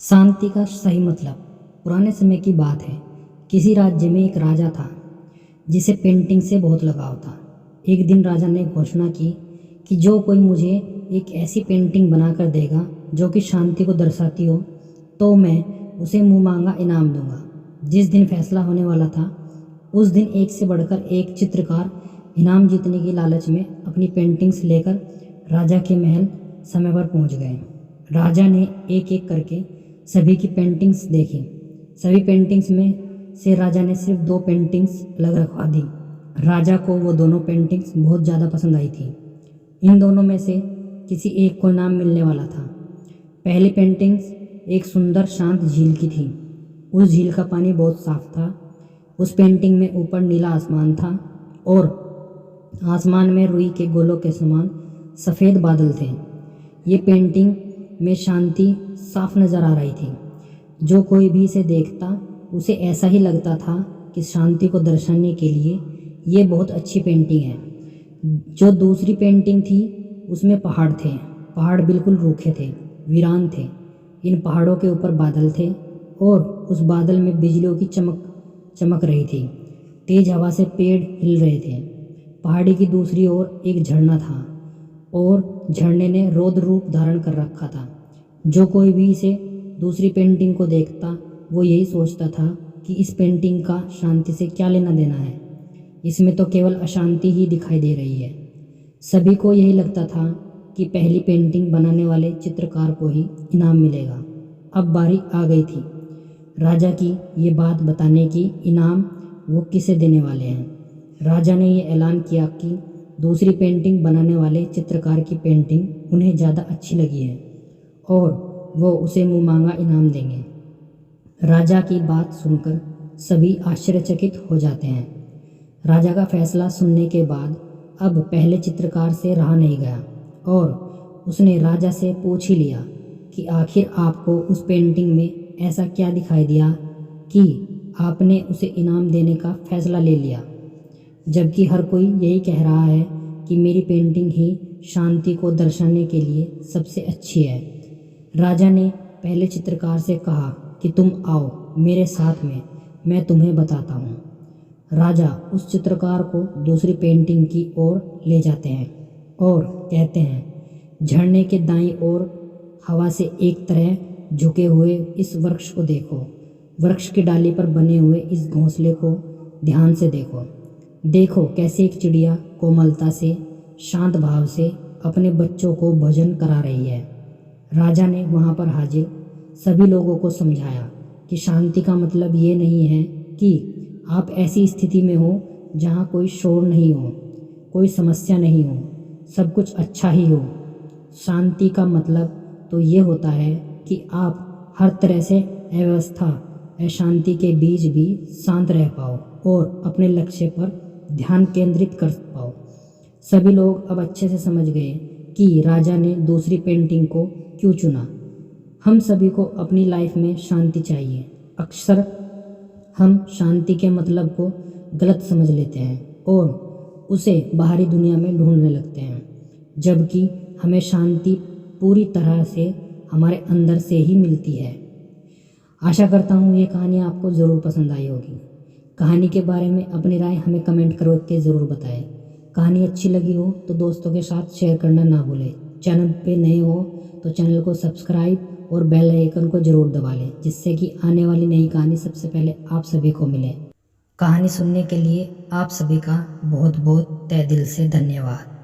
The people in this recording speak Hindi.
शांति का सही मतलब। पुराने समय की बात है। किसी राज्य में एक राजा था जिसे पेंटिंग से बहुत लगाव था। एक दिन राजा ने घोषणा की कि जो कोई मुझे एक ऐसी पेंटिंग बनाकर देगा जो कि शांति को दर्शाती हो तो मैं उसे मुँह मांगा इनाम दूंगा। जिस दिन फैसला होने वाला था उस दिन एक से बढ़कर एक चित्रकार इनाम जीतने की लालच में अपनी पेंटिंग्स लेकर राजा के महल समय पर पहुंच गए। राजा ने एक एक करके सभी की पेंटिंग्स देखी। सभी पेंटिंग्स में से राजा ने सिर्फ दो पेंटिंग्स अलग रखवा दी। राजा को वो दोनों पेंटिंग्स बहुत ज़्यादा पसंद आई थी। इन दोनों में से किसी एक को इनाम मिलने वाला था। पहली पेंटिंग्स एक सुंदर शांत झील की थी। उस झील का पानी बहुत साफ था। उस पेंटिंग में ऊपर नीला आसमान था और आसमान में रुई के गोलों के समान सफ़ेद बादल थे। ये पेंटिंग में शांति साफ नज़र आ रही थी। जो कोई भी इसे देखता उसे ऐसा ही लगता था कि शांति को दर्शाने के लिए ये बहुत अच्छी पेंटिंग है। जो दूसरी पेंटिंग थी उसमें पहाड़ थे। पहाड़ बिल्कुल रूखे थे, वीरान थे। इन पहाड़ों के ऊपर बादल थे और उस बादल में बिजलियों की चमक चमक रही थी। तेज हवा से पेड़ हिल रहे थे। पहाड़ी की दूसरी ओर एक झरना था और झरने ने रौद्र रूप धारण कर रखा था। जो कोई भी इसे दूसरी पेंटिंग को देखता वो यही सोचता था कि इस पेंटिंग का शांति से क्या लेना देना है। इसमें तो केवल अशांति ही दिखाई दे रही है। सभी को यही लगता था कि पहली पेंटिंग बनाने वाले चित्रकार को ही इनाम मिलेगा। अब बारी आ गई थी राजा की ये बात बताने की, इनाम वो किसे देने वाले हैं। राजा ने ये ऐलान किया कि दूसरी पेंटिंग बनाने वाले चित्रकार की पेंटिंग उन्हें ज़्यादा अच्छी लगी है और वो उसे मुँह मांगा इनाम देंगे। राजा की बात सुनकर सभी आश्चर्यचकित हो जाते हैं। राजा का फैसला सुनने के बाद अब पहले चित्रकार से रहा नहीं गया और उसने राजा से पूछ ही लिया कि आखिर आपको उस पेंटिंग में ऐसा क्या दिखाई दिया कि आपने उसे इनाम देने का फैसला ले लिया, जबकि हर कोई यही कह रहा है कि मेरी पेंटिंग ही शांति को दर्शाने के लिए सबसे अच्छी है। राजा ने पहले चित्रकार से कहा कि तुम आओ मेरे साथ में, मैं तुम्हें बताता हूँ। राजा उस चित्रकार को दूसरी पेंटिंग की ओर ले जाते हैं और कहते हैं, झरने के दाईं ओर हवा से एक तरह झुके हुए इस वृक्ष को देखो। वृक्ष की डाली पर बने हुए इस घोंसले को ध्यान से देखो। देखो कैसे एक चिड़िया कोमलता से, शांत भाव से अपने बच्चों को भोजन करा रही है। राजा ने वहाँ पर हाजिर सभी लोगों को समझाया कि शांति का मतलब ये नहीं है कि आप ऐसी स्थिति में हो जहाँ कोई शोर नहीं हो, कोई समस्या नहीं हो, सब कुछ अच्छा ही हो। शांति का मतलब तो ये होता है कि आप हर तरह से अव्यवस्था, अशांति के बीच भी शांत रह पाओ और अपने लक्ष्य पर ध्यान केंद्रित कर पाओ। सभी लोग अब अच्छे से समझ गए कि राजा ने दूसरी पेंटिंग को क्यों चुना। हम सभी को अपनी लाइफ में शांति चाहिए। अक्सर हम शांति के मतलब को गलत समझ लेते हैं और उसे बाहरी दुनिया में ढूंढने लगते हैं, जबकि हमें शांति पूरी तरह से हमारे अंदर से ही मिलती है। आशा करता हूँ ये कहानी आपको ज़रूर पसंद आई होगी। कहानी के बारे में अपनी राय हमें कमेंट करके ज़रूर बताएं। कहानी अच्छी लगी हो तो दोस्तों के साथ शेयर करना ना भूलें। चैनल पे नए हो तो चैनल को सब्सक्राइब और बेल आइकन को ज़रूर दबा लें, जिससे कि आने वाली नई कहानी सबसे पहले आप सभी को मिले। कहानी सुनने के लिए आप सभी का बहुत बहुत तहे दिल से धन्यवाद।